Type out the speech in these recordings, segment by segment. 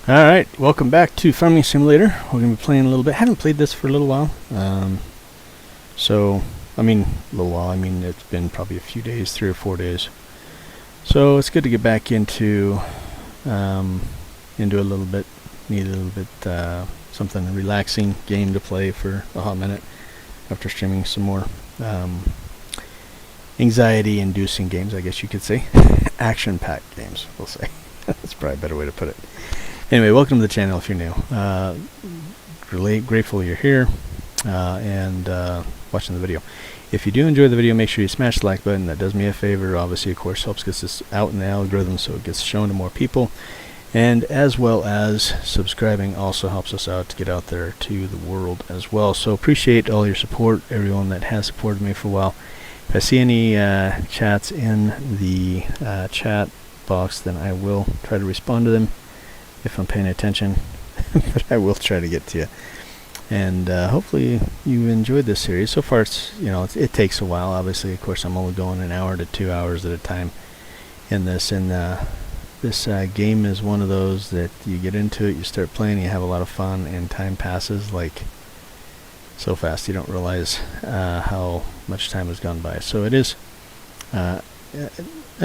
Alright, welcome back to Farming Simulator. We're going to be playing a little bit. Haven't played this for a little while. I mean it's been probably a few days, 3 or 4 days. So it's good to get back into a little bit. Need a little bit, something relaxing game to play for a hot minute after streaming some more anxiety-inducing games, I guess you could say. Action-packed games, we'll say. That's probably a better way to put it. Anyway, welcome to the channel if you're new. Really grateful you're here and watching the video. If you do enjoy the video, make sure you smash the like button. That does me a favor. Obviously, of course, helps get this out in the algorithm so it gets shown to more people. And as well as subscribing also helps us out to get out there to the world as well. So appreciate all your support, everyone that has supported me for a while. If I see any chats in the chat box, then I will try to respond to them if I'm paying attention. But I will try to get to you. And hopefully you enjoyed this series. So far, it takes a while. Obviously, of course, I'm only going an hour to 2 hours at a time in this. And this game is one of those that you get into it, you start playing, you have a lot of fun, and time passes like so fast you don't realize how much time has gone by. So it is an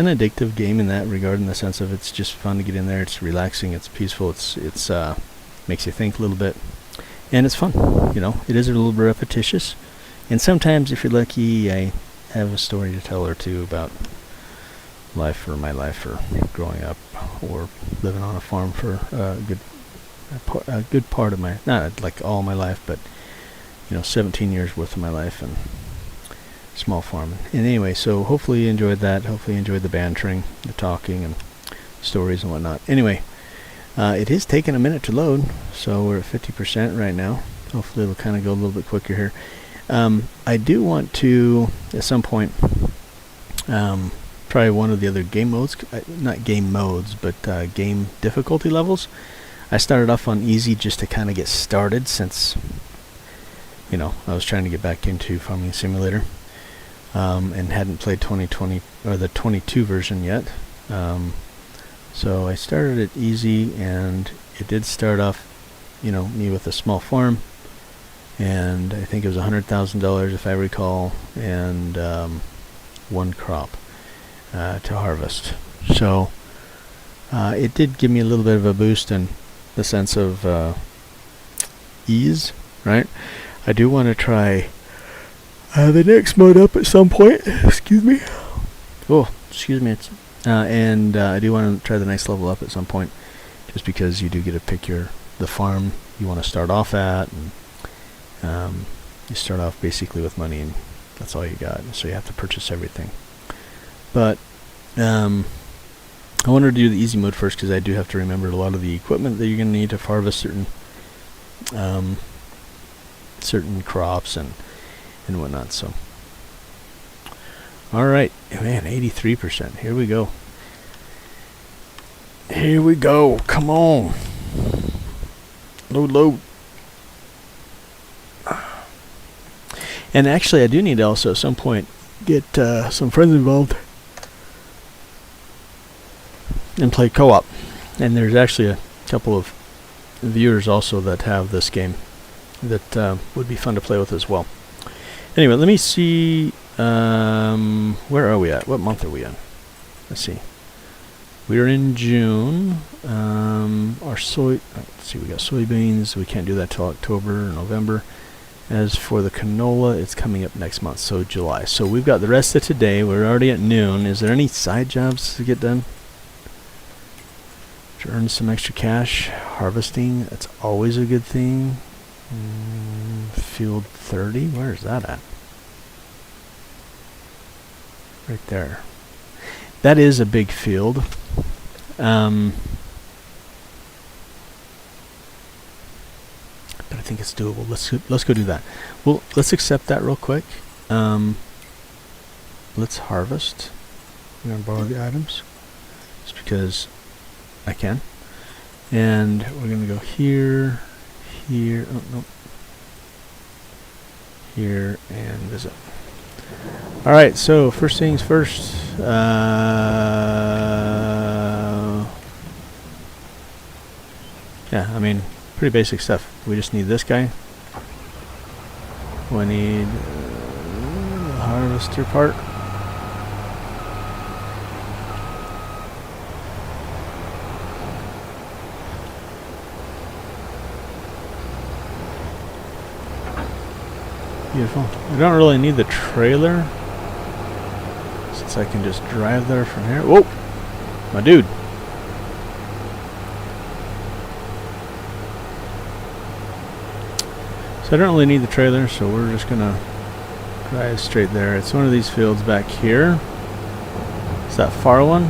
addictive game in that regard, in the sense of it's just fun to get in there. It's relaxing, it's peaceful, it's makes you think a little bit, and it's fun. It is a little bit repetitious, and sometimes, if you're lucky, I have a story to tell or two about life, or my life, or growing up, or living on a farm for a good part of my, not like all my life, but 17 years worth of my life, and small farm. And anyway, so hopefully you enjoyed that. Hopefully you enjoyed the bantering, the talking, and stories and whatnot. Anyway, it is taking a minute to load, so we're at 50% right now. Hopefully it'll kind of go a little bit quicker here. I do want to, at some point, try one of the other game modes. Not game modes, but game difficulty levels. I started off on easy just to kind of get started, since I was trying to get back into Farming Simulator. And hadn't played 2020 or the 22 version yet. So I started it easy, and it did start off, me with a small farm, and I think it was $100,000 if I recall, and one crop to harvest. So it did give me a little bit of a boost in the sense of ease, right? I do want to try the next mode up at some point. Excuse me. Oh, excuse me. I do want to try the next level up at some point, just because you do get to pick the farm you want to start off at, and you start off basically with money, and that's all you got. So you have to purchase everything. But I wanted to do the easy mode first, because I do have to remember a lot of the equipment that you're going to need to harvest certain crops and whatnot. So alright, man, 83%. Here we go. Come on, load. And actually, I do need to also at some point get some friends involved and play co-op. And there's actually a couple of viewers also that have this game that would be fun to play with as well. Anyway, let me see, where are we at? What month are we in? Let's see. We're in June. Let's see, we got soybeans. We can't do that till October or November. As for the canola, it's coming up next month, so July. So we've got the rest of today. We're already at noon. Is there any side jobs to get done? To earn some extra cash? Harvesting, that's always a good thing. Field 30, where is that at? Right there. That is a big field. But I think it's doable. Let's go do that. Well, let's accept that real quick. Let's harvest. I'm gonna borrow the items just because I can. And we're gonna go here. Oh no. Here and visit. Alright, so first things first. yeah, I mean, pretty basic stuff. We just need this guy. We need the harvester part. Beautiful. I don't really need the trailer, since I can just drive there from here. Whoa! My dude! So I don't really need the trailer, so we're just gonna drive straight there. It's one of these fields back here. It's that far one.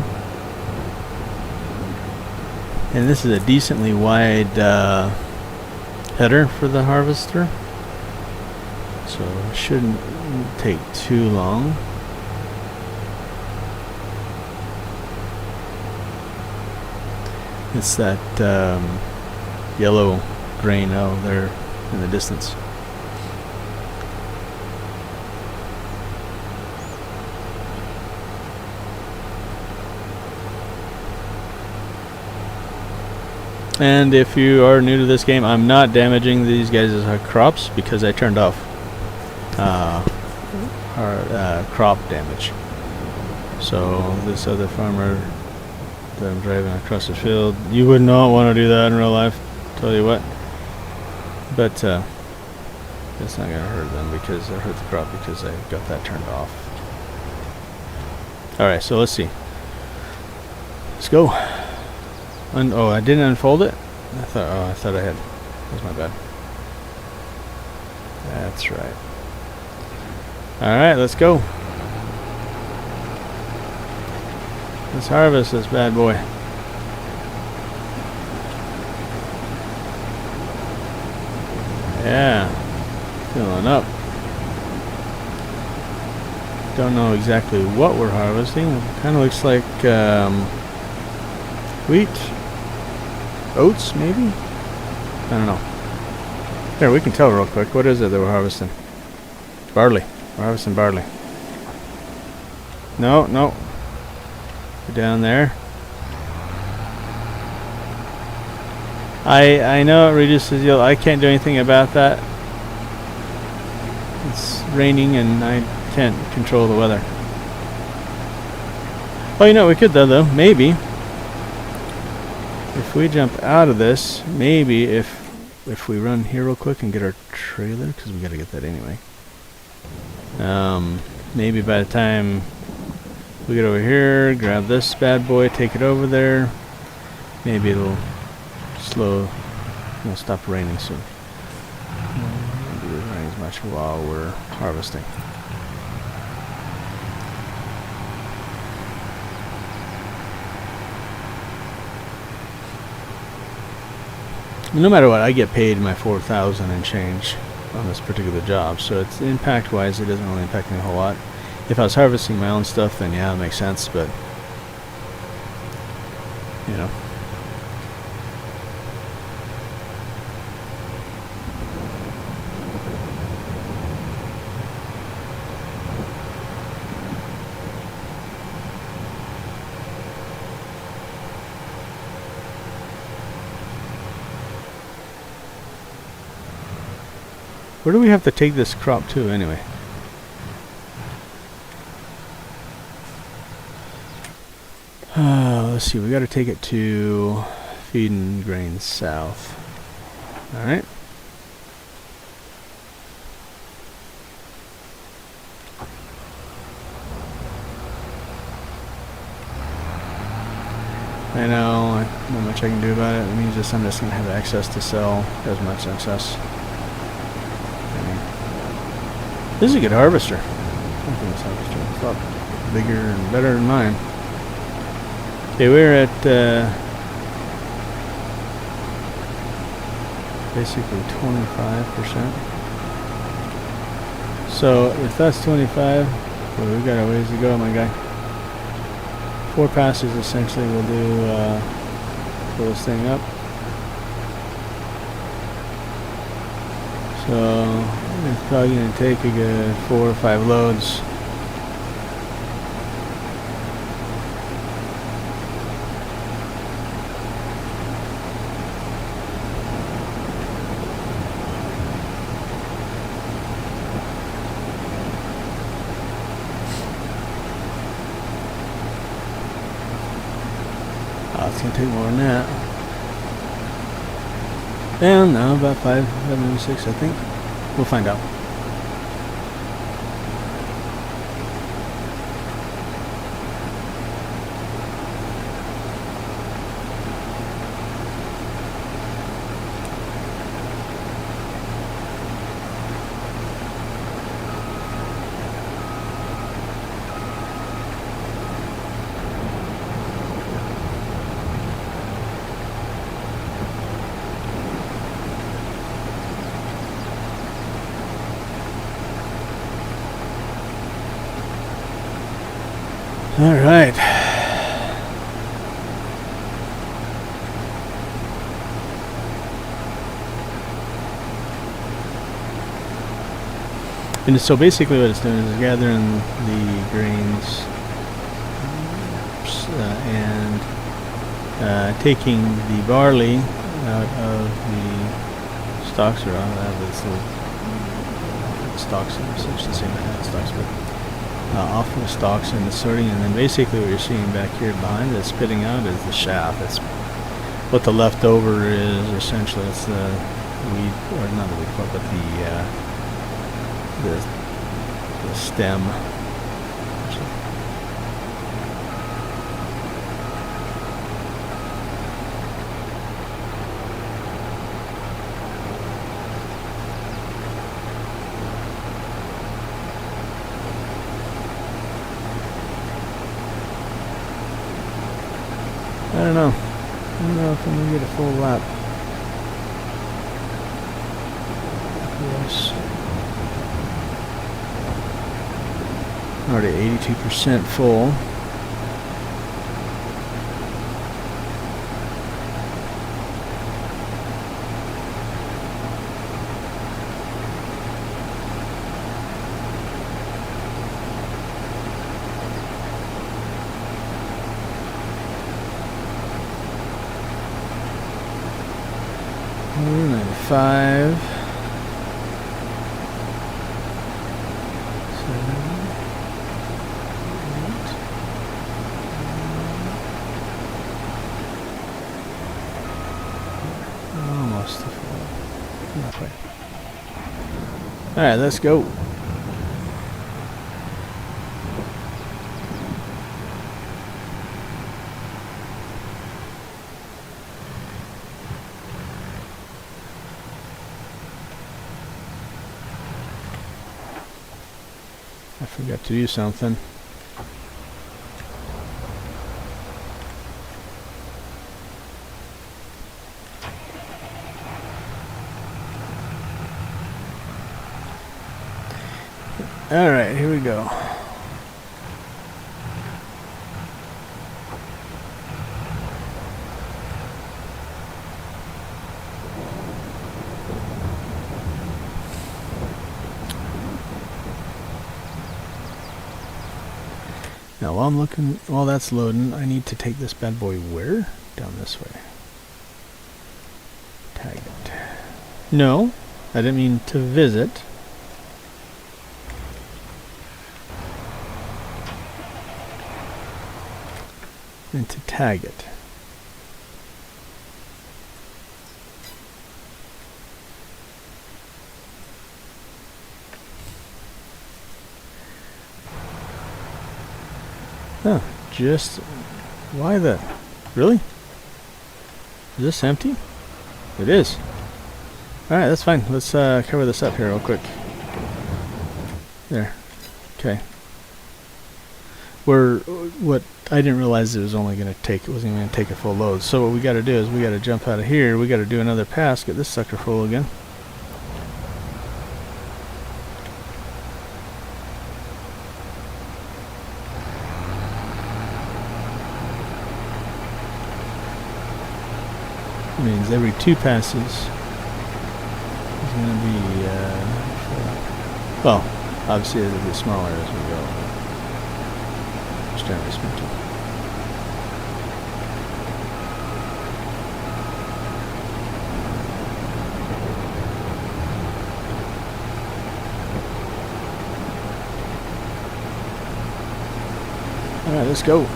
And this is a decently wide header for the harvester. So it shouldn't take too long. It's that yellow grain out there in the distance. And if you are new to this game, I'm not damaging these guys' crops because I turned off crop damage. So this other farmer that I'm driving across the field, you would not want to do that in real life, tell you what. But it's not going to hurt them because it hurt the crop because I got that turned off. Alright, so let's see. Let's go. Oh, I didn't unfold it? I thought I had. That was my bad. That's right. Alright, let's go. Let's harvest this bad boy. Yeah. Filling up. Don't know exactly what we're harvesting. It kind of looks like wheat. Oats, maybe? I don't know. Here, we can tell real quick. What is it that we're harvesting? Barley. We're harvesting barley. No. Down there. I know it reduces yield. I can't do anything about that. It's raining and I can't control the weather. Well, you know what we could though. Maybe. If we jump out of this, maybe if we run here real quick and get our trailer, because we got to get that anyway. Maybe by the time we get over here, grab this bad boy, take it over there, maybe it'll stop raining soon. Maybe it rains as much while we're harvesting. No matter what, I get paid my 4,000 and change on this particular job, so it's impact-wise, it doesn't really impact me a whole lot. If I was harvesting my own stuff, then yeah, it makes sense, but you know. Where do we have to take this crop to anyway? Let's see, we got to take it to Feeding Grain South. Alright. I know, not much I can do about it. It means that I'm just going to have access to sell as much excess. This is a good harvester. I think this harvester is a lot bigger and better than mine. Okay, we're at basically 25%. So if that's 25, well, we've got a ways to go, my guy. 4 passes essentially will do fill this thing up. So it's probably going to take a good 4 or 5 loads. Oh, it's gonna take more than that. And now about 576, I think. We'll find out. All right. And so basically what it's doing is gathering the grains and taking the barley out of the stalks, or out of its little stalks, essentially the same stalks, but off of the stalks and the sorting, and then basically what you're seeing back here behind it spitting out is the shaft. That's what the leftover is, essentially. It's the weed, or not the weed pulp, but the stem. I don't know. I don't know if I'm gonna get a full lap. Yes. Already 82% full. Five, 7, 8. Almost. Not quite. All right, let's go. I forgot to do something. All right, here we go. Now while that's loading, I need to take this bad boy where? Down this way. Tag it. No, I didn't mean to visit. And to tag it. Huh, just, why the, really? Is this empty? It is. Alright, that's fine. Let's cover this up here real quick. There. Okay. What I didn't realize it was only going to take, it wasn't even going to take a full load. So what we got to do is we got to jump out of here. We got to do another pass, get this sucker full again. Means every 2 passes is going to be, well, obviously it'll be smaller as we go. Generally speaking. All right, let's go.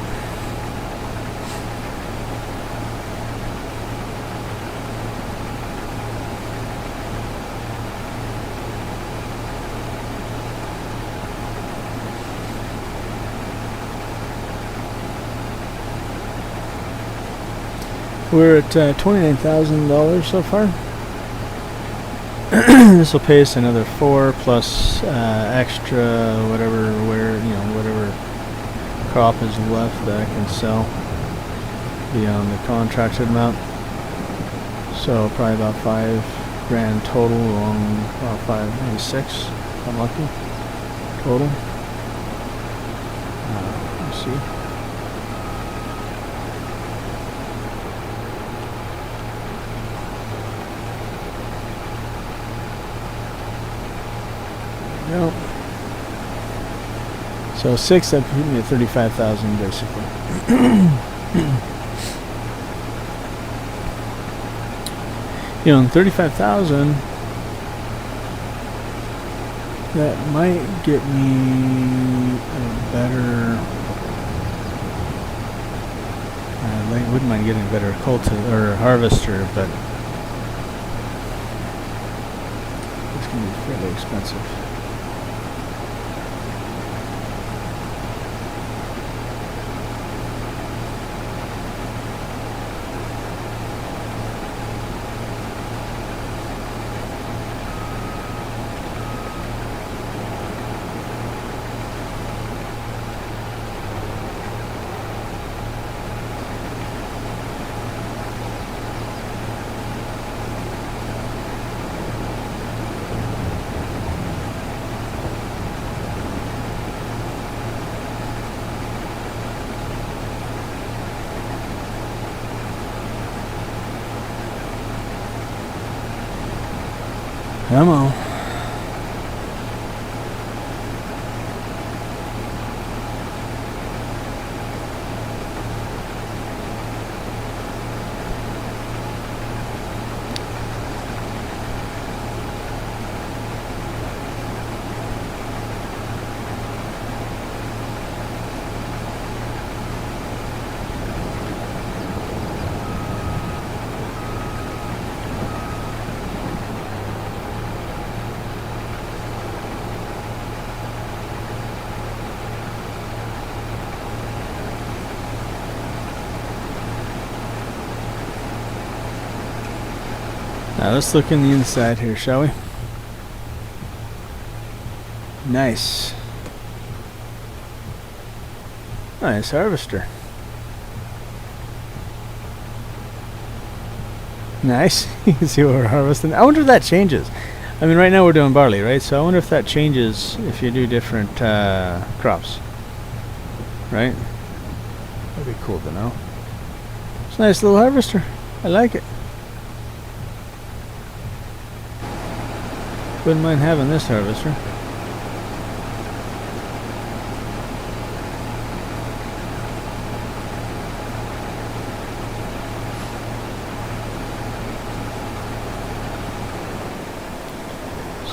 We're at $29,000 so far. This will pay us another 4 plus extra whatever crop is left that I can sell beyond the contracted amount. So probably about $5,000 total, along about 5, maybe 6. If I'm lucky. Total. Let's see. There we go. So 6, that put me at 35,000 basically. You know, 35,000, that might get me a better. I wouldn't mind getting a better cultivator or harvester, but it's going to be fairly expensive. Come on. Now let's look in the inside here, shall we? Nice. Nice harvester. Nice. You can see what we're harvesting. I wonder if that changes. I mean, right now we're doing barley, right? So I wonder if that changes if you do different crops. Right? That'd be cool to know. It's a nice little harvester. I like it. Wouldn't mind having this harvester.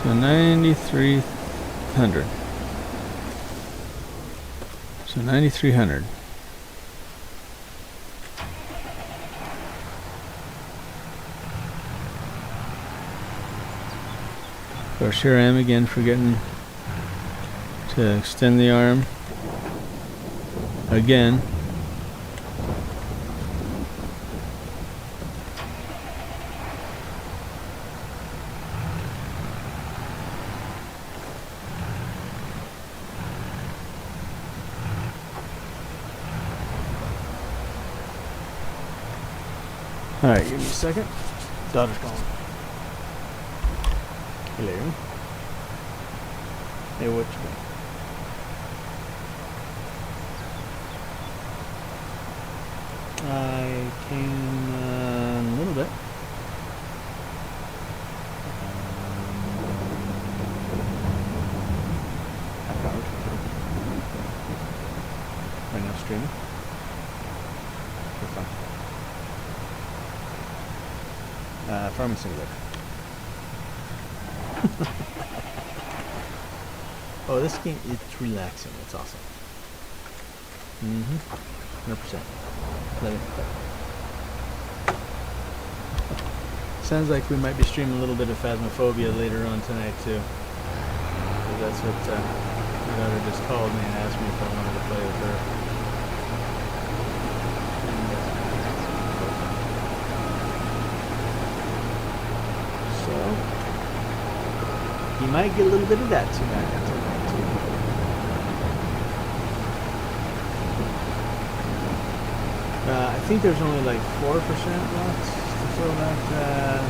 So 9,300. So 9,300. Of course, here I am again forgetting to extend the arm again. Alright, give me a second. Daughter's calling. Hello. Hey, what you got? I can a little bit. Half hour. Right now streaming. For fun. Farming Simulator. Oh, this game, it's relaxing. It's awesome. 100%. Let it go. Sounds like we might be streaming a little bit of Phasmophobia later on tonight too. So that's what my daughter just called me and asked me if I wanted to play with her. And, you might get a little bit of that too back after that too. I think there's only like 4% left to fill that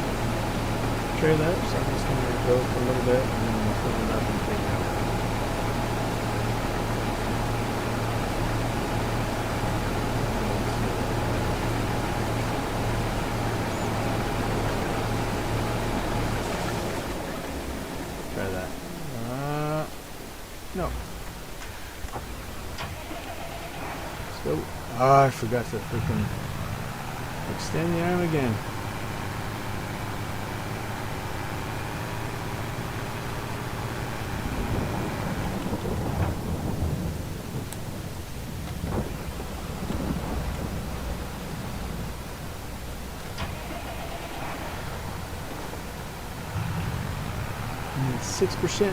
trailer, so I'm just going to go for a little bit and then we'll fill it up and take it out. Try that. No. Let's go. Oh, I forgot to freaking extend the arm again. And it's 6%.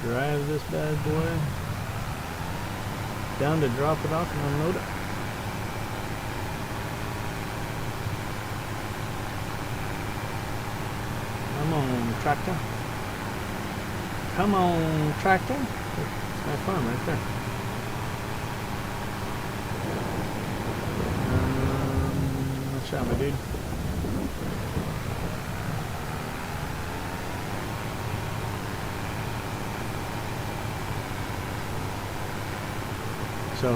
Drive this bad boy down to drop it off and unload it. Come on, tractor. Come on, tractor. It's my farm right there. Watch out, my dude. So,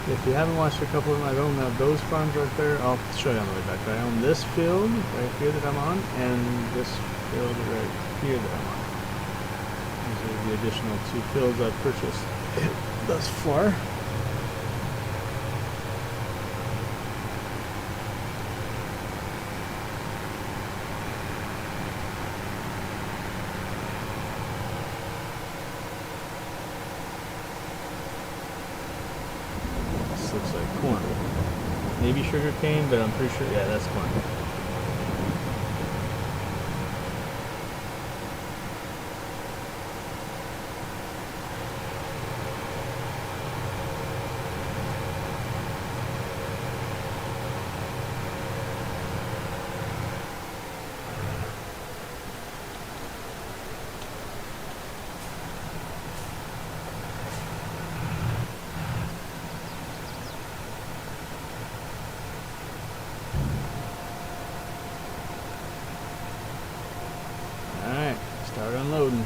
if you haven't watched a couple of them, I've owned those farms right there. I'll show you on the way back. I own this field right here that I'm on, and this field right here that I'm on. These are the additional 2 fields I've purchased thus far. Looks like corn. Maybe sugar cane, but I'm pretty sure, yeah, that's corn. Start unloading.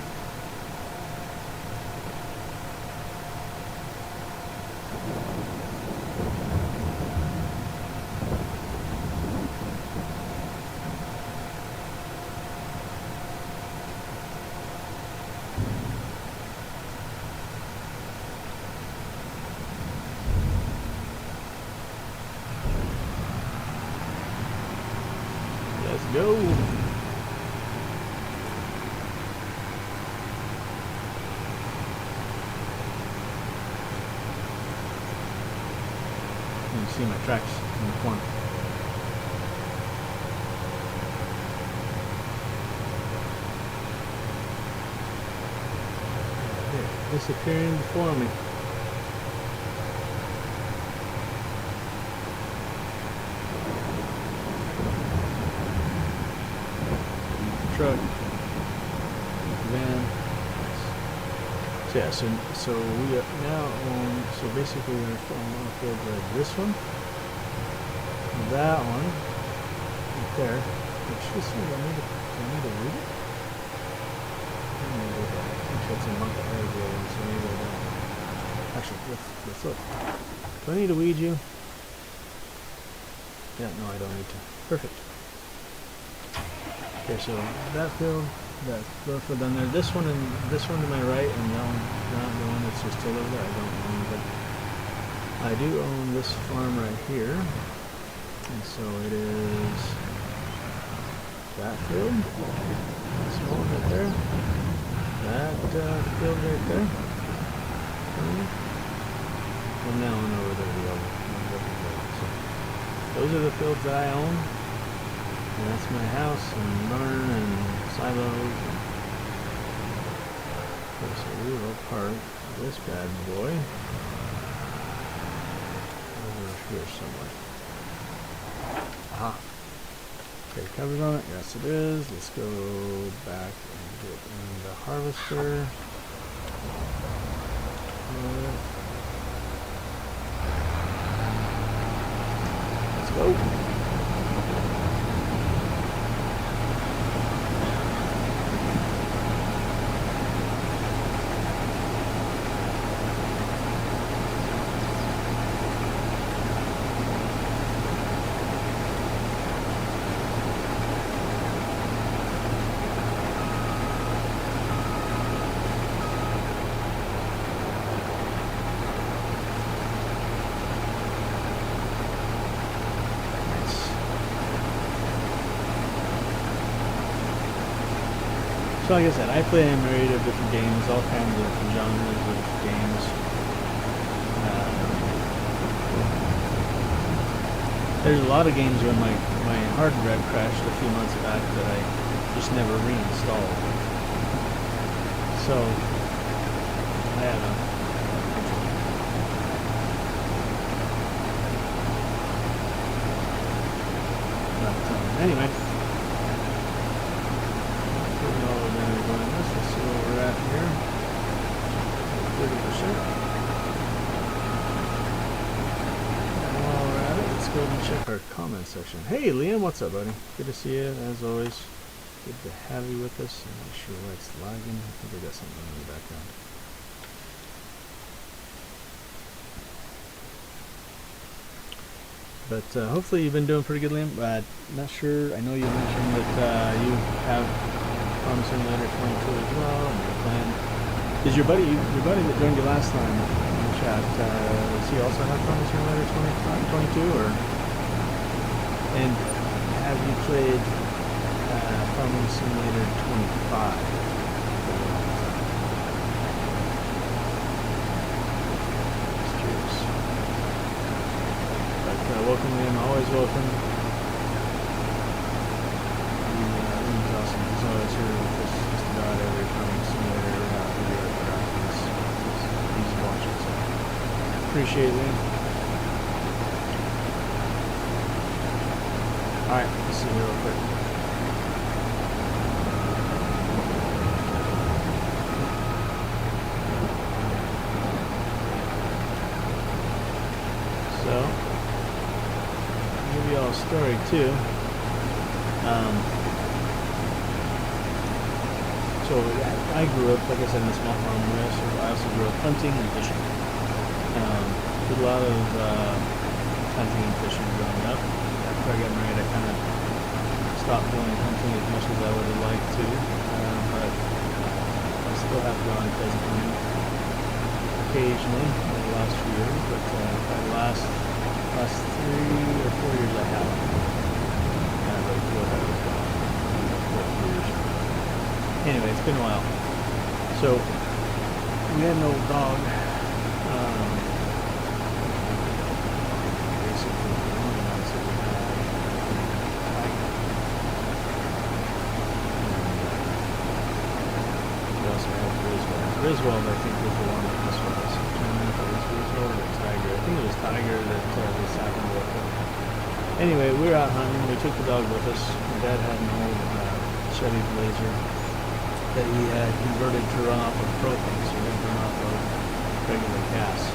Let's go. You can see my tracks in the corner. They're disappearing before me. Truck, van. So yeah, so we now own, so basically we're on a field like this one, that one, right there, which this one, do I need to read it? I think that's a month ahead of the other one, so maybe I don't. Actually, let's look. Do I need to weed you? Yeah, no, I don't need to. Perfect. Okay, so that field, that field down there, this one and this one to my right, and that one, not the one that's just still over there, I don't own, but I do own this farm right here, and so it is that field, this one right there, that field right there, and now on over there the other. So those are the fields that I own. And that's my house and barn and silos. Okay, so we will park this bad boy over here somewhere. Aha. Okay, covers on it. Yes, it is. Let's go back and get in the harvester. Let's go. So like I said, I play a myriad of different games, all kinds of genres of games. There's a lot of games when my hard drive crashed a few months back that I just never reinstalled. So I have a anyway. Let's see where we're at here. 30%. And while we're at it, let's go and check our comment section. Hey Liam, what's up, buddy? Good to see you, as always. Good to have you with us. I'm not sure why it's lagging. I think I got something on in the background. But hopefully you've been doing pretty good, Liam. Not sure. I know you mentioned that you have Farming Simulator 22 as well, and you're playing. Is your buddy that joined you last time in the chat? Does he also have Farming Simulator 22, or? And have you played Farming Simulator 25? Just curious. But welcome, Liam. Always welcome. He's always here with us just about every Farming Simulator video that he's watching, so appreciate it. Alright, let's see here real quick. So, I'll give you all a story too. So I grew up, like I said, in a small farm area, so I also grew up hunting and fishing. Did a lot of hunting and fishing growing up. After I got married, I kind of stopped doing hunting as much as I would have liked to, but I still have to go on pheasant hunting occasionally in the last few years, but for the last 3 or 4 years I haven't. Kind of like what I was going 4 years. Anyway, it's been a while. So, we had an old dog. Basically, one of the ones that we had. We also had Griswold. Griswold, I think, was the one that this was. I can't remember if it was Griswold or Tiger. I think it was Tiger that this happened with. Anyway, we were out hunting. We took the dog with us. My dad had an old Chevy Blazer that he had converted to run off of propane, so he would run off of regular gas.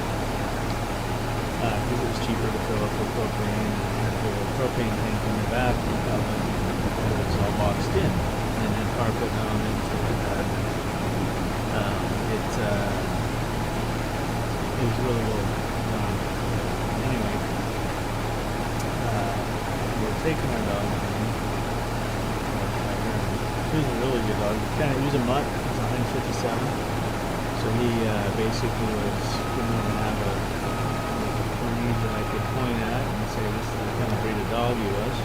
Because it was cheaper to fill up with propane, and had the propane tank in the back, and it was all boxed in, and had carpet on it, so like that. It was really old. Anyway, we were taking our dog home. He was a really good dog. He was a mutt. He was 157. So he basically didn't even have a breed that I could point at and say this is the kind of breed of dog he was.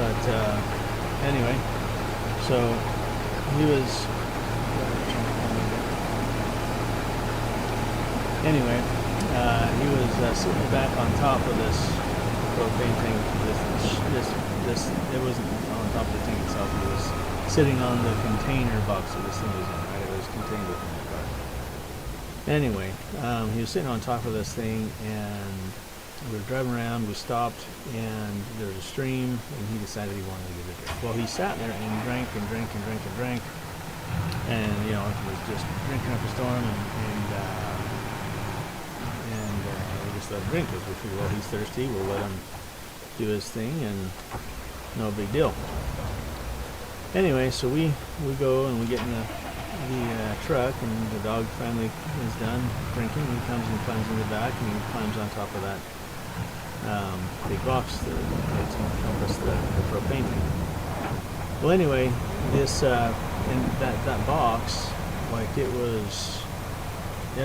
But anyway, so he was. Anyway, he was sitting back on top of this propane tank. It wasn't on top of the tank itself. It was sitting on the container box that this thing was in. Right, it was contained within the car. Anyway, he was sitting on top of this thing, and we were driving around. We stopped, and there was a stream, and he decided he wanted to get a drink. Well, he sat there and drank and drank and drank and drank, and you know, it was just drinking up a storm, and we just let him drink. Because we figured, well, he's thirsty, we'll let him do his thing, and no big deal. Anyway, so we go and we get in the truck, and the dog finally is done drinking. He comes and climbs in the back, and he climbs on top of that big box that encompass the propane tank. Well, anyway, this and that box, like it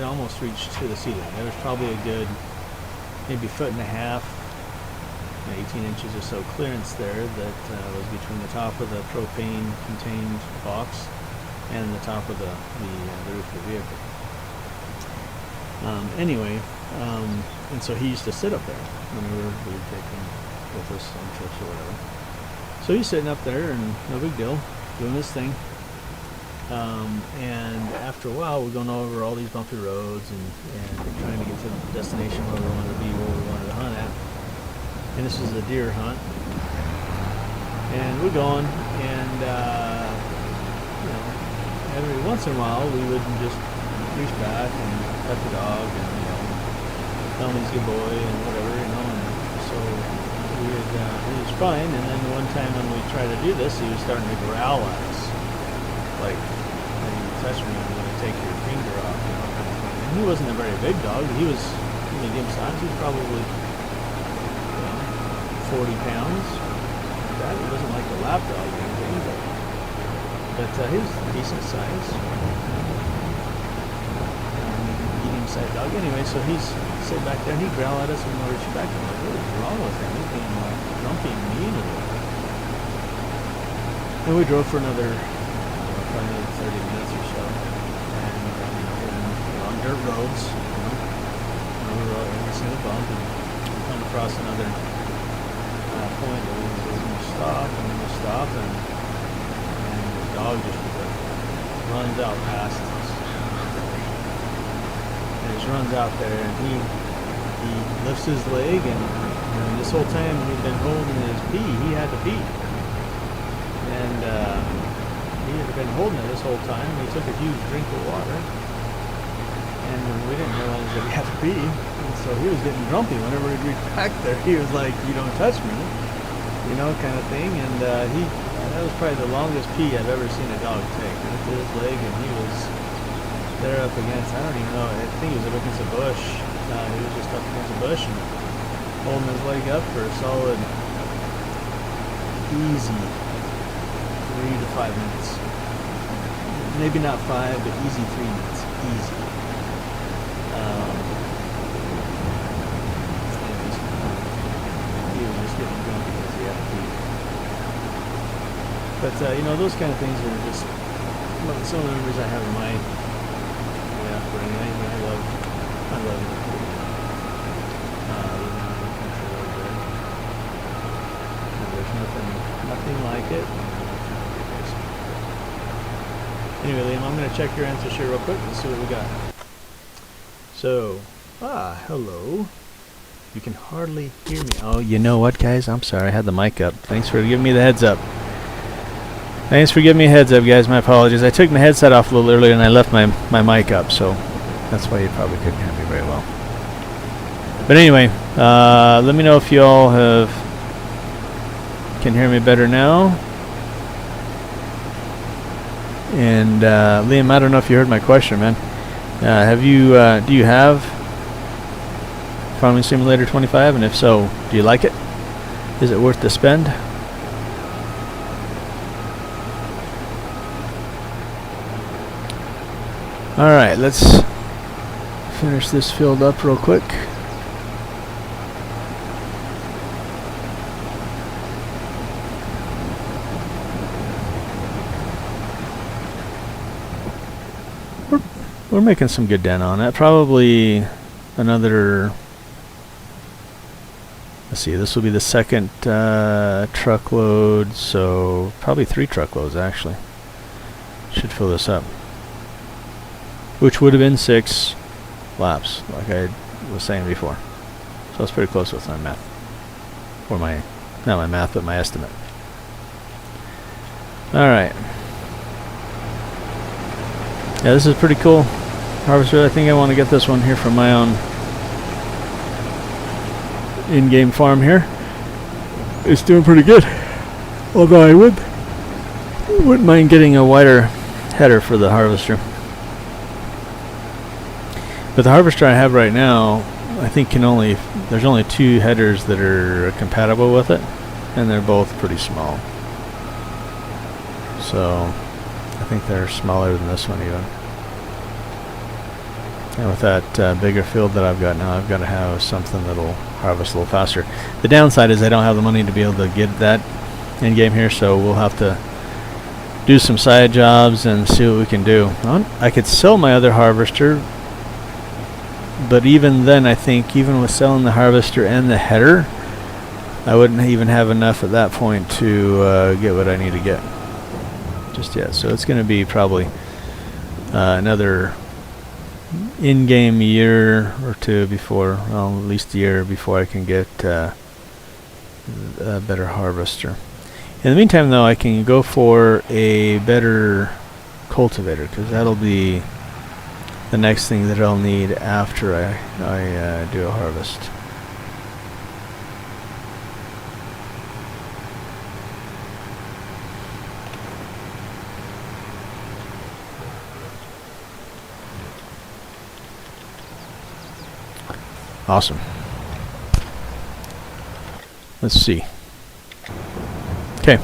almost reached to the ceiling. There was probably a good maybe 1.5 feet, 18 inches or so clearance there that was between the top of the propane contained box and the top of the roof of the vehicle. Anyway, and so he used to sit up there whenever we would take him with us on trips or whatever. So he's sitting up there, and no big deal, doing his thing. And after a while, we're going over all these bumpy roads and trying to get to the destination where we wanted to be, where we wanted to hunt at. And this is a deer hunt. And we're going, and you know, every once in a while we would just reach back and pet the dog, and you know, tell him he's a good boy and whatever, you know. And so it was fine. And then one time when we tried to do this, he was starting to growl at us, like, "Hey, you touch me, I'm going to take your finger off," you know, kind of thing. And he wasn't a very big dog. He was medium size. He was probably 40 pounds. That it wasn't like a lap dog or anything, but he was decent size, medium-sized dog. Anyway, so he's sitting back there, and he growl at us, and we'll reach back, and I'm like, what is wrong with him? He's being like grumpy and mean or whatever. And we drove for another probably another 30 minutes or so, and on dirt roads, you know, we were in a single bump, and we come across another point that we were going to stop, and the dog just runs out past us. And he just runs out there, and he lifts his leg, and you know, this whole time he'd been holding his pee, he had to pee. And he had been holding it this whole time, and he took a huge drink of water, and we didn't realize that he had to pee. And so he was getting grumpy whenever he'd reach back there. He was like, "You don't touch me," you know, kind of thing. And that was probably the longest pee I've ever seen a dog take. He lifted his leg, and he was there up against, I don't even know, I think he was up against a bush. He was just up against a bush and holding his leg up for a solid, easy 3 to 5 minutes. Maybe not 5, but easy 3 minutes. Easy. He was just getting grumpy because he had to pee. But you know, those kind of things are just some of the memories I have in my upbringing. I love it. There's nothing like it. Anyway, Liam, I'm going to check your answers here real quick and see what we got. So, hello. You can hardly hear me. Oh, you know what, guys? I'm sorry. I had the mic up. Thanks for giving me the heads up. Thanks for giving me a heads up, guys. My apologies. I took my headset off a little earlier and I left my mic up, so that's why you probably couldn't hear me very well. But anyway, let me know if you all can hear me better now. And Liam, I don't know if you heard my question, man. Do you have Farming Simulator 25? And if so, do you like it? Is it worth the spend? Alright, let's finish this filled up real quick. We're making some good dent on it. Probably another, let's see, this will be the second truckload, so probably 3 truckloads actually. Should fill this up. Which would have been 6 laps, like I was saying before. So it's pretty close with my math. Or my, not my math, but my estimate. Alright. Yeah, this is pretty cool harvester. I think I want to get this one here from my own in-game farm here. It's doing pretty good. Although I wouldn't mind getting a wider header for the harvester. But the harvester I have right now, I think there's only 2 headers that are compatible with it, and they're both pretty small. So I think they're smaller than this one even. And with that bigger field that I've got now, I've got to have something that'll harvest a little faster. The downside is I don't have the money to be able to get that in game here, so we'll have to do some side jobs and see what we can do. I could sell my other harvester, but even then I think even with selling the harvester and the header, I wouldn't even have enough at that point to get what I need to get just yet. So it's going to be probably another in-game year or two before, well, at least a year before I can get a better harvester. In the meantime, though, I can go for a better cultivator, because that'll be the next thing that I'll need after I do a harvest. Awesome. Let's see. Okay.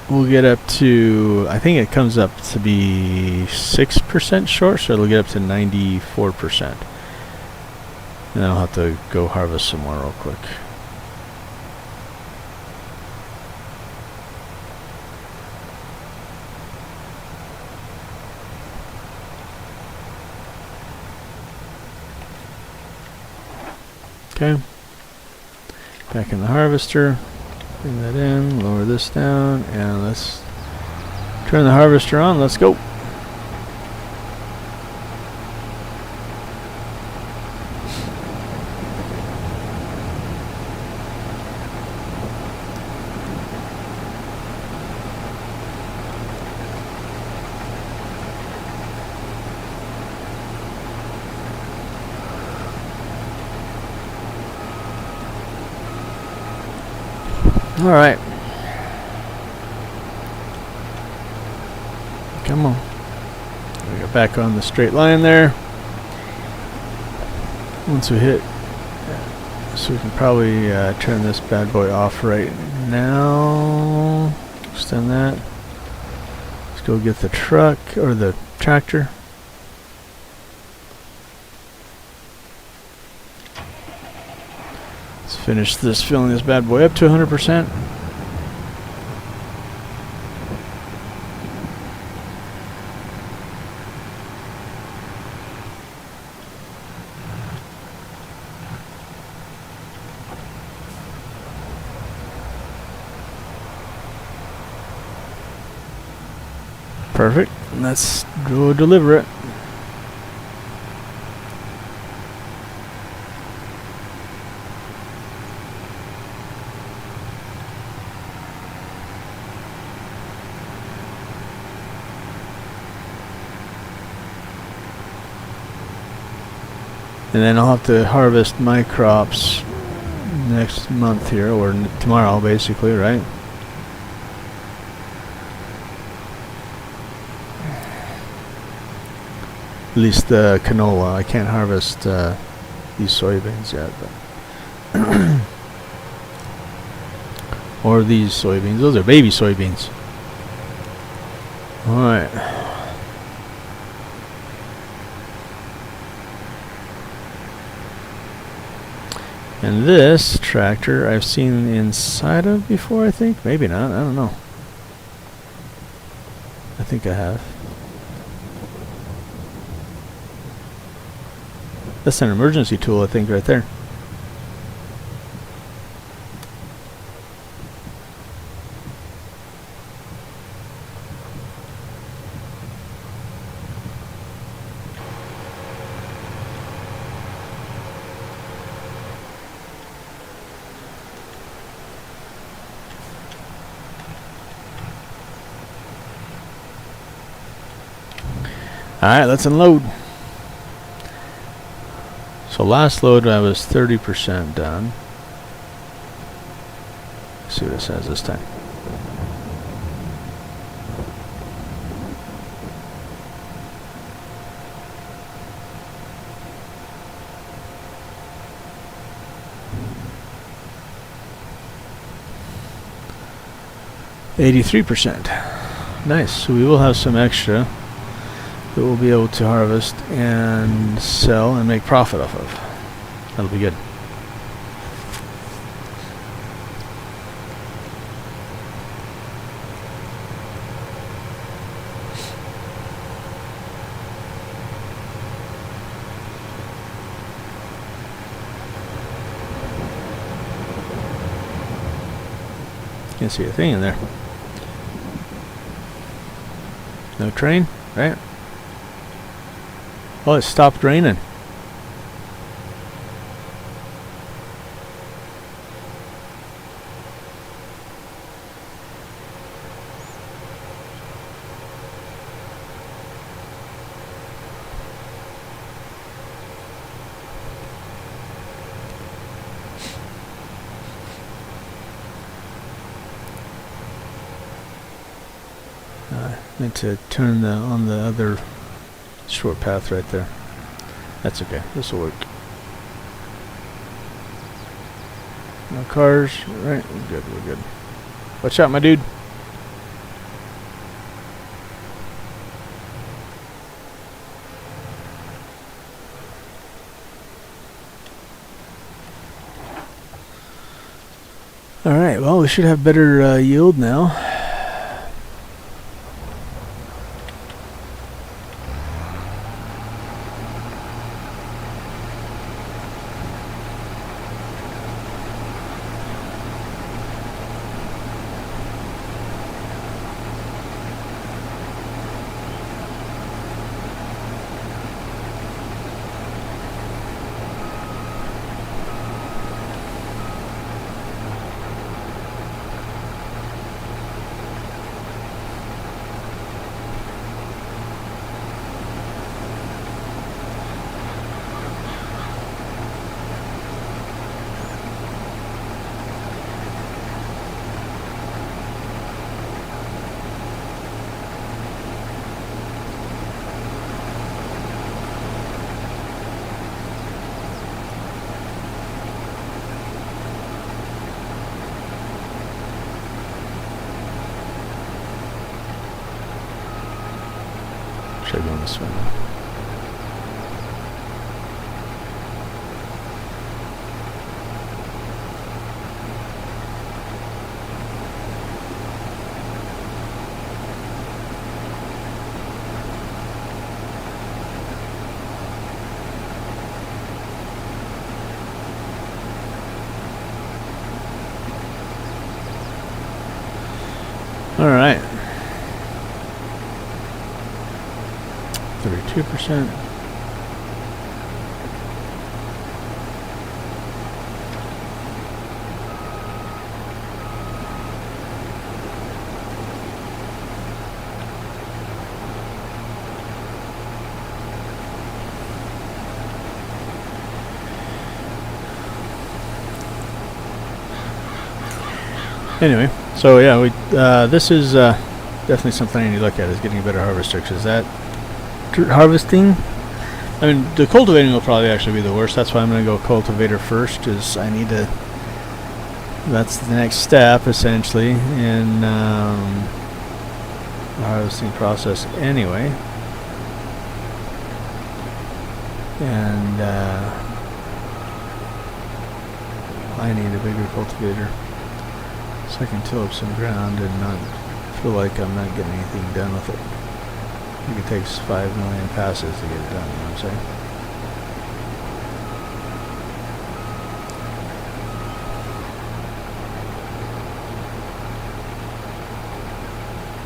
We'll get up to, I think it comes up to be 6% short, so it'll get up to 94%. And then I'll have to go harvest some more real quick. Okay, back in the harvester, bring that in, lower this down, and let's turn the harvester on. Let's go. All right. Come on. We got back on the straight line there. Once we hit, so we can probably turn this bad boy off right now. Extend that. Let's go get the truck or the tractor. Finish this, filling this bad boy up to 100%. Perfect. Let's go deliver it. And then I'll have to harvest my crops next month here, or tomorrow basically, right? At least the canola. I can't harvest these soybeans yet, but or these soybeans. Those are baby soybeans. All right. And this tractor I've seen inside of before, I think. Maybe not. I don't know. I think I have. That's an emergency tool, I think, right there. Alright, let's unload. So last load I was 30% done. Let's see what it says this time. %. Nice. So we will have some extra that we'll be able to harvest and sell and make profit off of. That'll be good. Can't see a thing in there. No train, right? Oh, it stopped raining. Meant to turn on the other short path right there. That's okay. This will work. No cars. Right. We're good. We're good. Watch out, my dude. Alright, well, we should have better yield now. Should I go this way now? All right. 32%. Anyway, so yeah, we this is definitely something I need to look at, is getting a better harvester, because that harvesting, I mean, the cultivating will probably actually be the worst. That's why I'm going to go cultivator first, is I need to, that's the next step essentially in the harvesting process anyway. And I need a bigger cultivator so I can till up some ground and not feel like I'm not getting anything done with it. I think it takes 5 million passes to get it done, you know what I'm saying?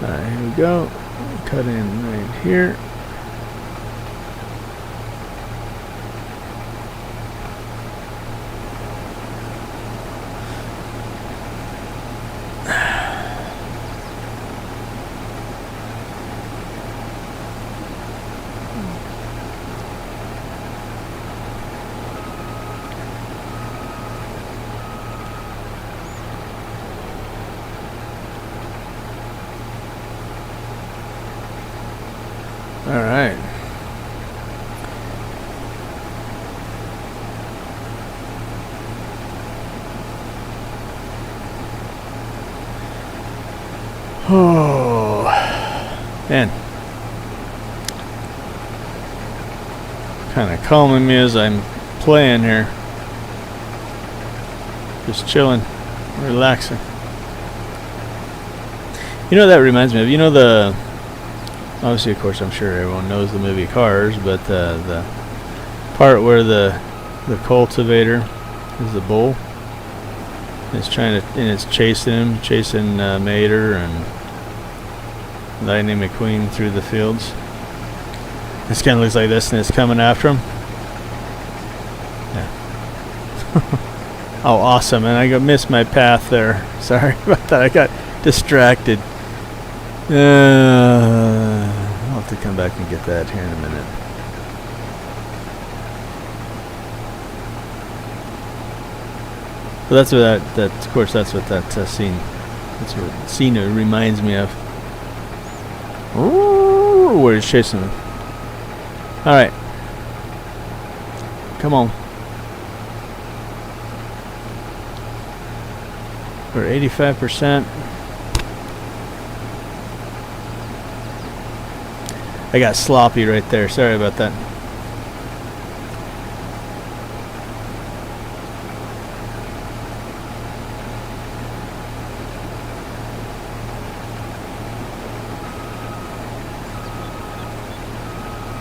Alright, here we go. Cut in right here. Oh, man. Kind of calming me as I'm playing here. Just chilling, relaxing. You know, that reminds me of, you know, the, obviously, of course, I'm sure everyone knows the movie Cars, but the part where the cultivator is the bull. It's trying to, and it's chasing Mater and Lightning McQueen through the fields. This kind of looks like this, and it's coming after him. Yeah. Oh, awesome! And I missed my path there. Sorry about that. I got distracted. I'll have to come back and get that here in a minute. So that's what that of course, that's what that scene. That's what scene it reminds me of. Ooh, where he's chasing him. All right, come on. We're 85%. I got sloppy right there. Sorry about that.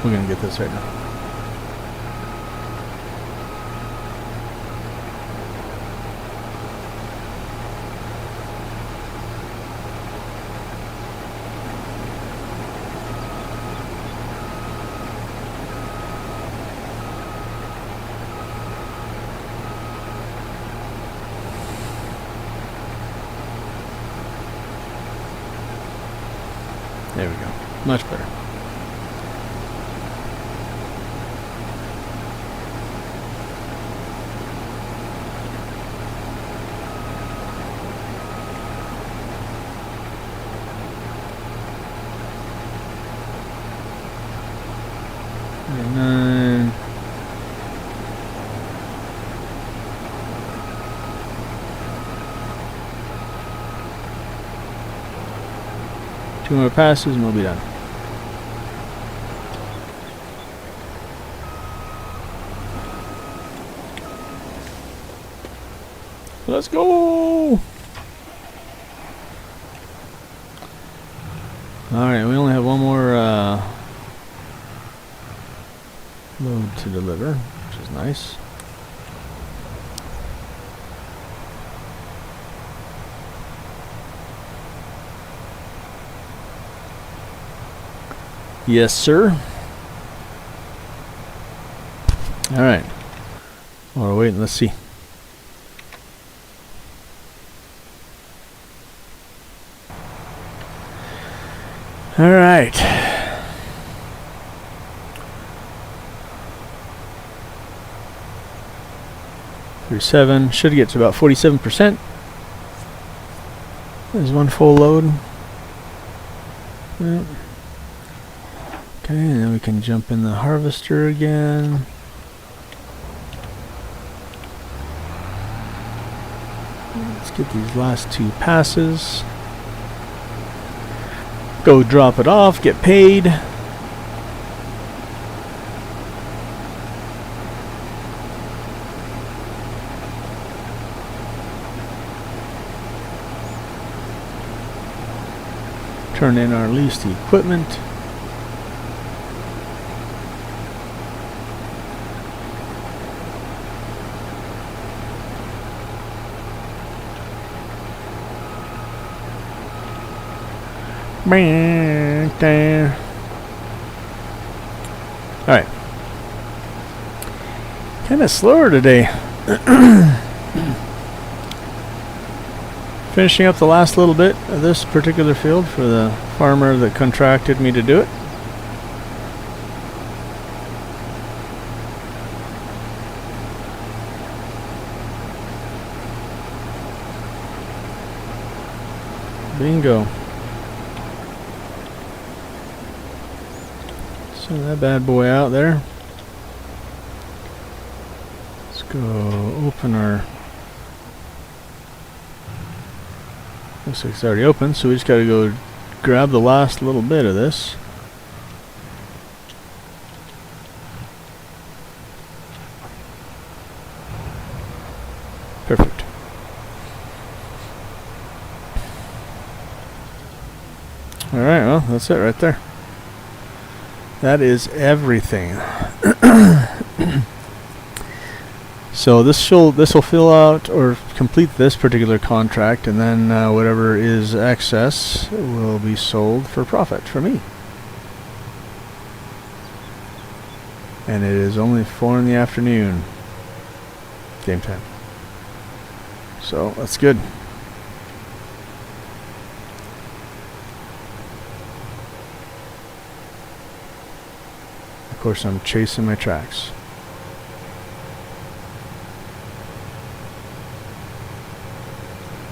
We're gonna get this right now. There we go. Much better. And 2 more passes and we'll be done. Let's go! Alright, we only have one more load to deliver, which is nice. Yes, sir. Alright. While we're waiting, let's see. Alright. $37. Should get to about 47%. There's one full load. Yep. Okay, and then we can jump in the harvester again. Let's get these last 2 passes. Go drop it off, get paid. Turn in our leased equipment. Alright. Kind of slower today. Finishing up the last little bit of this particular field for the farmer that contracted me to do it. Bingo. Send that bad boy out there. Let's go open our Looks like it's already open, so we just gotta go grab the last little bit of this. Perfect. Alright, well, that's it right there. That is everything. So this will fill out or complete this particular contract, and then whatever is excess will be sold for profit for me. And it is only 4 in the afternoon. Game time. So that's good. Of course, I'm chasing my tracks.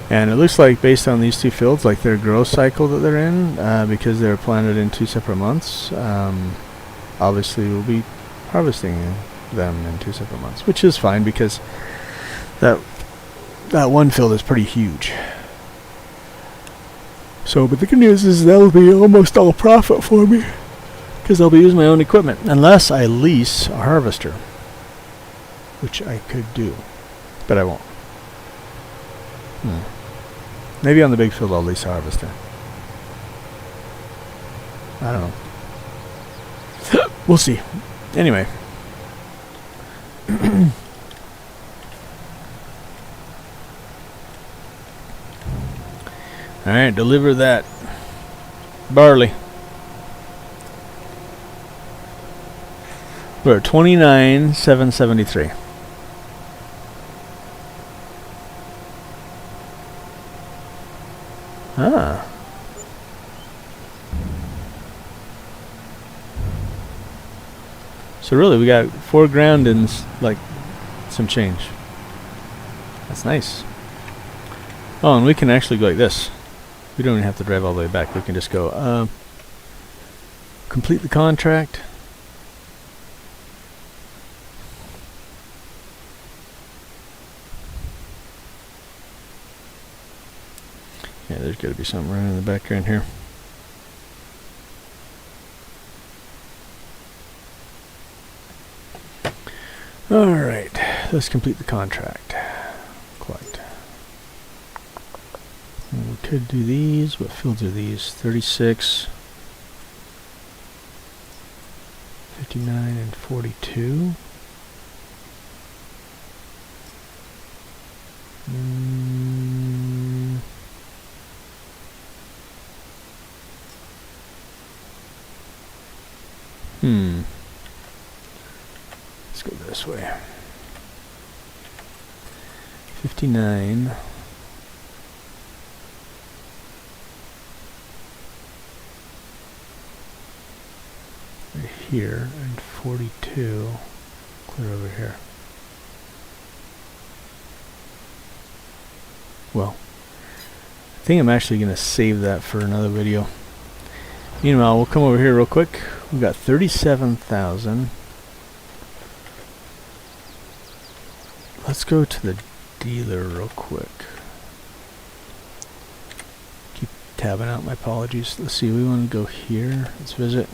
And it looks like, based on these two fields, like their growth cycle that they're in, because they're planted in 2 separate months, obviously we'll be harvesting them in 2 separate months, which is fine because that one field is pretty huge. So, but the good news is that'll be almost all profit for me, because I'll be using my own equipment, unless I lease a harvester, which I could do, but I won't. Maybe on the big field I'll lease a harvester. I don't know. We'll see. Anyway. Alright, deliver that barley. We're at 29,773. Ah. So really we got 4 grand and like some change. That's nice. Oh, and we can actually go like this. We don't even have to drive all the way back. We can just go complete the contract. Yeah, there's got to be something running in the background here. Alright, let's complete the contract. Quite. And we could do these. What fields are these? 36, 59, and 42. Let's go this way. 59. Right here, and 42 clear over here. Well, I think I'm actually going to save that for another video. Meanwhile, we'll come over here real quick. We've got 37,000. Let's go to the dealer real quick. Keep tabbing out, my apologies. Let's see, we want to go here. Let's visit.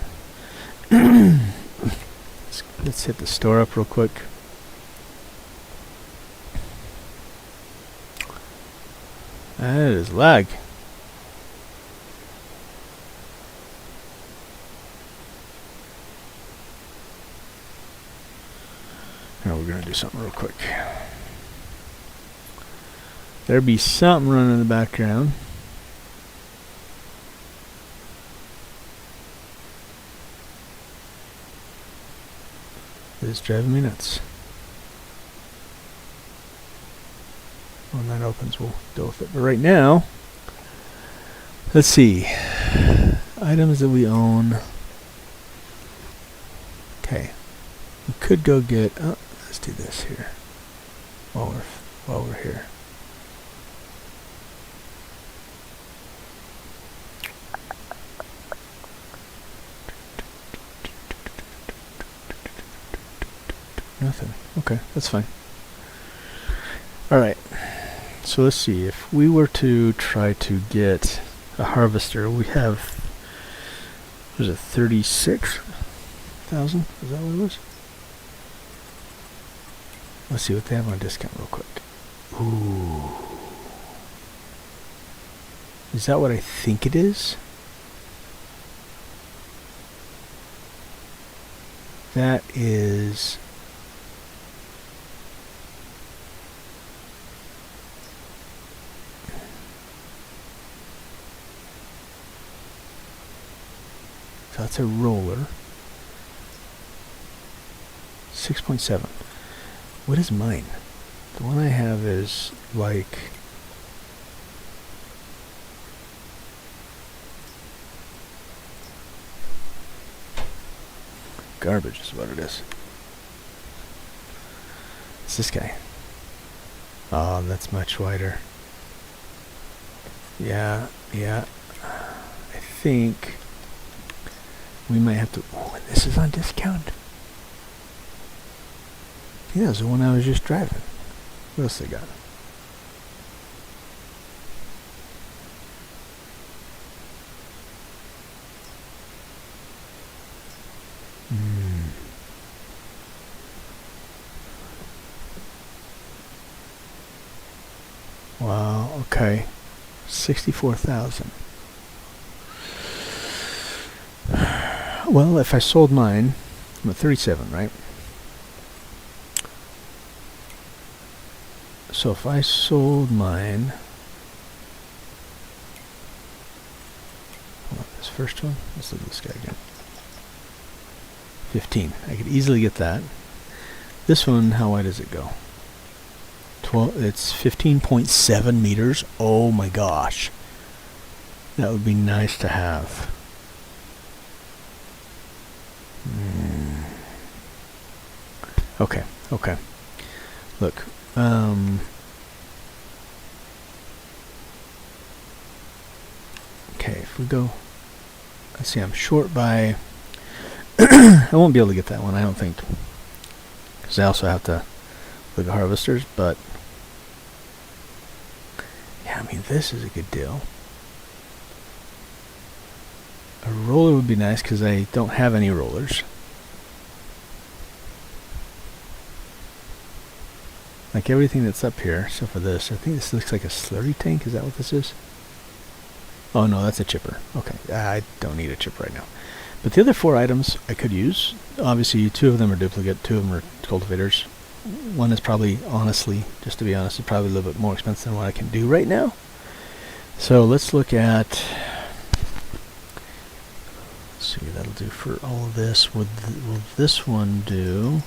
Let's hit the store up real quick. That is lag. Now we're going to do something real quick. There be something running in the background. It's driving me nuts. When that opens, we'll deal with it. But right now, let's see. Items that we own. Okay. We could go get... Oh, let's do this here. While we're here. Nothing. Okay, that's fine. Alright. So let's see, if we were to try to get a harvester, we have, was it 36,000? Is that what it was? Let's see what they have on discount real quick. Ooh. Is that what I think it is? That is... So that's a roller. 6.7. What is mine? The one I have is like... garbage is what it is. It's this guy. Oh, that's much wider. Yeah. I think we might have to... Oh, and this is on discount. Yeah, that was the one I was just driving. What else they got? Wow, okay. 64,000. Well, if I sold mine, I'm at 37, right? So if I sold mine, hold on, this first one, let's look at this guy again. 15. I could easily get that. This one, how wide does it go? 12. It's 15.7 meters. Oh my gosh. That would be nice to have. Okay. Look. Okay, if we go... Let's see, I'm short by... I won't be able to get that one, I don't think. Because I also have to look at harvesters, but... Yeah, I mean, this is a good deal. A roller would be nice, because I don't have any rollers. Like everything that's up here, except for this. I think this looks like a slurry tank. Is that what this is? Oh no, that's a chipper. Okay, I don't need a chip right now. But the other 4 items I could use. Obviously, 2 of them are duplicate, 2 of them are cultivators. One is probably, honestly, just to be honest, is probably a little bit more expensive than what I can do right now. So let's look at... Let's see, that'll do for all of this. Will this one do...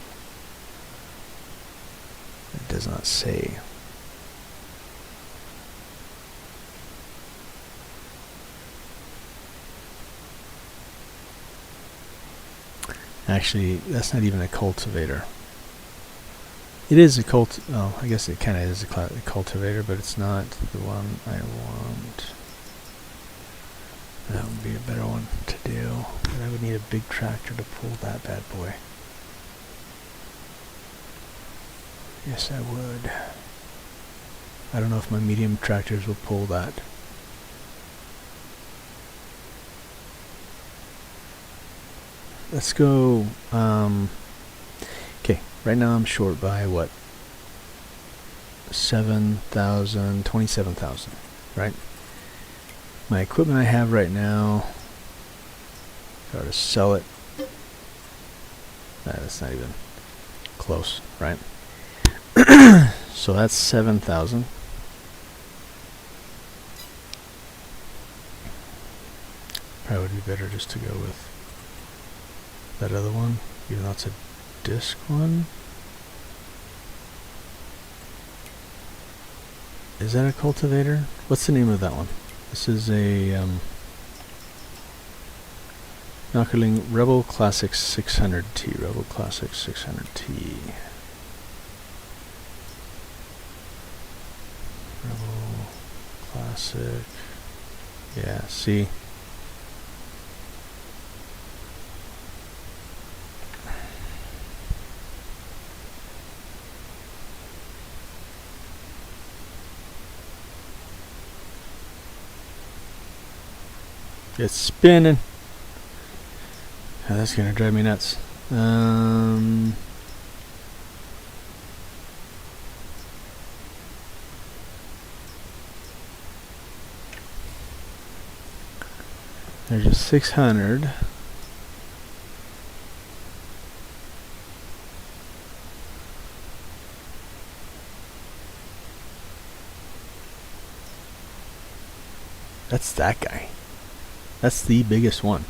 It does not say. Actually, that's not even a cultivator. It is a oh, I guess it kind of is a cultivator, but it's not the one I want. That would be a better one to do. But I would need a big tractor to pull that bad boy. Yes, I would. I don't know if my medium tractors will pull that. Let's go, okay, right now I'm short by what? 7,000, 27,000, right? My equipment I have right now, if I were to sell it, that's not even close, right? So that's 7,000. Probably would be better just to go with that other one, even though it's a disc one. Is that a cultivator? What's the name of that one? This is a Nockerling Rebel Classic 600T. Rebel Classic 600T. Rebel Classic. Yeah, see. It's spinning. Oh, that's gonna drive me nuts. There's a 600. That's that guy. That's the biggest one.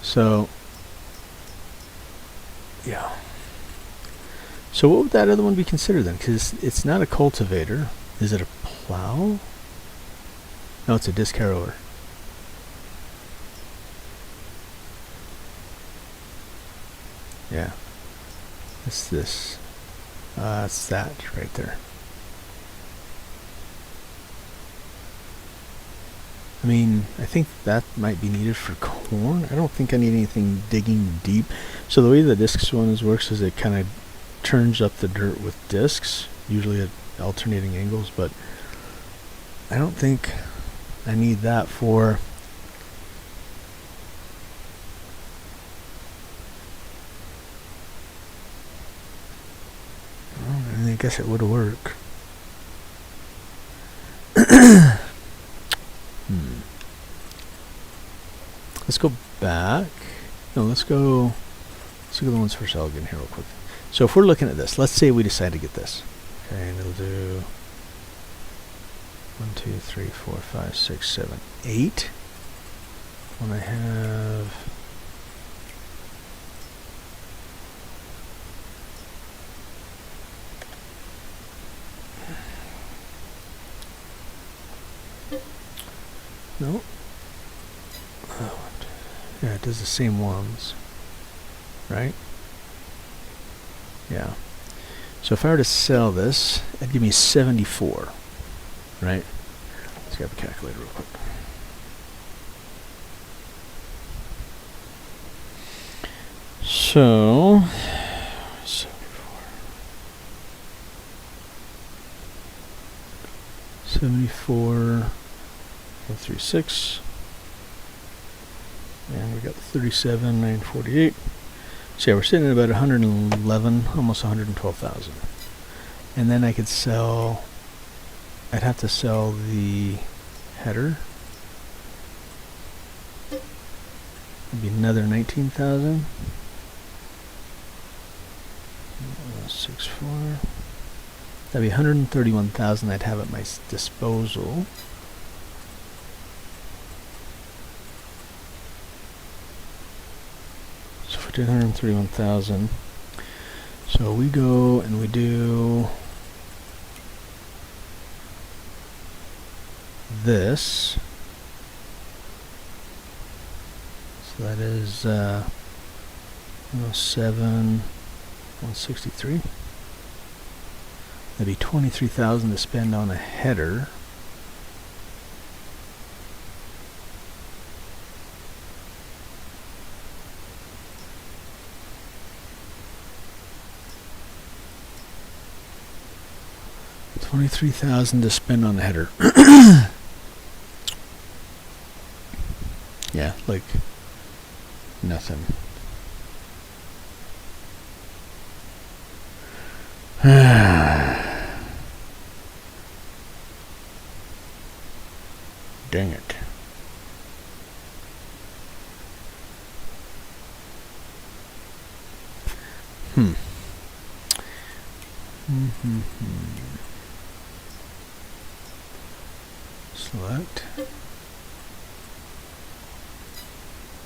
So, yeah. So what would that other one be considered then? Because it's not a cultivator. Is it a plow? No, it's a disc harrower. Yeah. It's this. It's that right there. I mean, I think that might be needed for corn. I don't think I need anything digging deep. So the way the discs one works is it kind of turns up the dirt with discs, usually at alternating angles, but I don't think I need that for I guess it would work. Let's go back. No, let's look at the ones for sale again here real quick. So if we're looking at this, let's say we decide to get this. Okay, and it'll do 1, 2, 3, 4, 5, 6, 7, 8. When I have no. Oh, yeah, it does the same ones, right? Yeah. So if I were to sell this, it'd give me 74, right? Let's grab a calculator real quick. So 74, 136, and we got 37, 948. So yeah, we're sitting at about 111, almost 112,000. And then I could sell, I'd have to sell the header. It'd be another 19,000. 64. That'd be 131,000 I'd have at my disposal. So for 131,000. So we go and we do this. So that is 107, 163. That'd be 23,000 to spend on a header. $23,000 to spend on a header. Yeah, like nothing. Dang it. Select.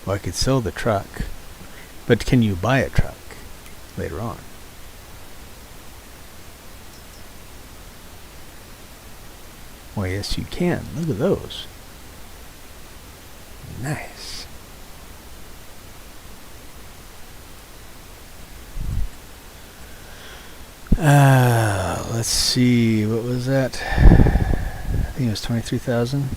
Well, I could sell the truck, but can you buy a truck later on? Well, yes, you can. Look at those. Nice. Let's see. What was that? I think it was 23,000.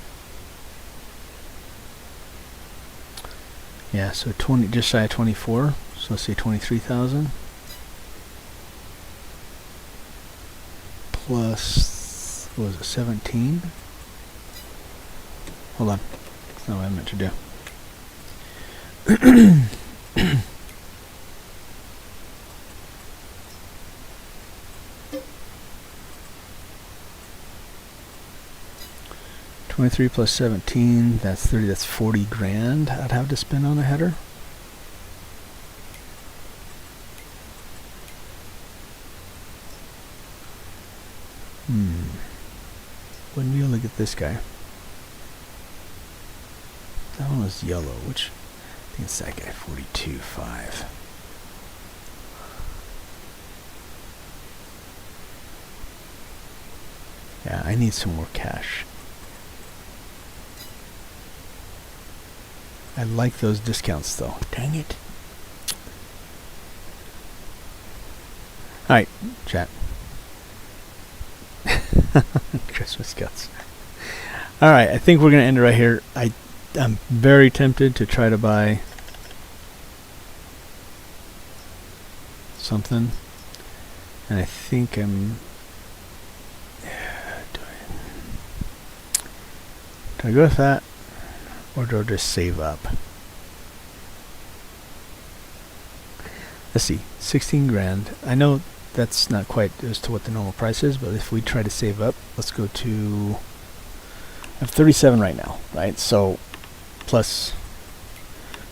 Yeah, so 20, just shy of 24. So let's say 23,000 plus, what was it, 17? Hold on. That's not what I meant to do. $23 plus 17, that's 30, that's 40 grand I'd have to spend on a header. Wouldn't be able to get this guy. That one was yellow, which I think it's that guy, 42.5. Yeah, I need some more cash. I like those discounts though. Dang it. Alright, chat. Christmas guts. Alright, I think we're going to end it right here. I'm very tempted to try to buy something. And I think I'm... Do I go with that? Or do I just save up? Let's see, 16 grand. I know that's not quite as to what the normal price is, but if we try to save up, let's go to... I have 37 right now, right? So, plus...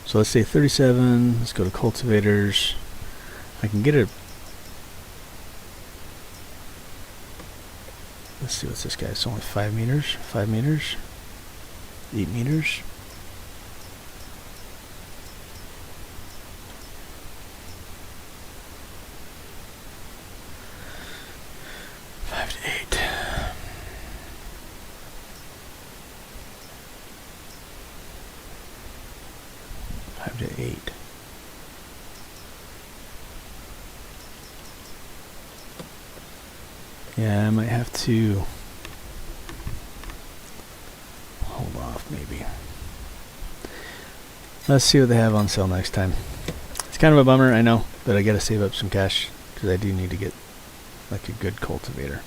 So let's say 37, let's go to cultivators. I can get a... Let's see, what's this guy? It's only 5 meters, 5 meters, 8 meters. Yeah, I might have to hold off maybe. Let's see what they have on sale next time. It's kind of a bummer, I know, but I gotta save up some cash because I do need to get like a good cultivator.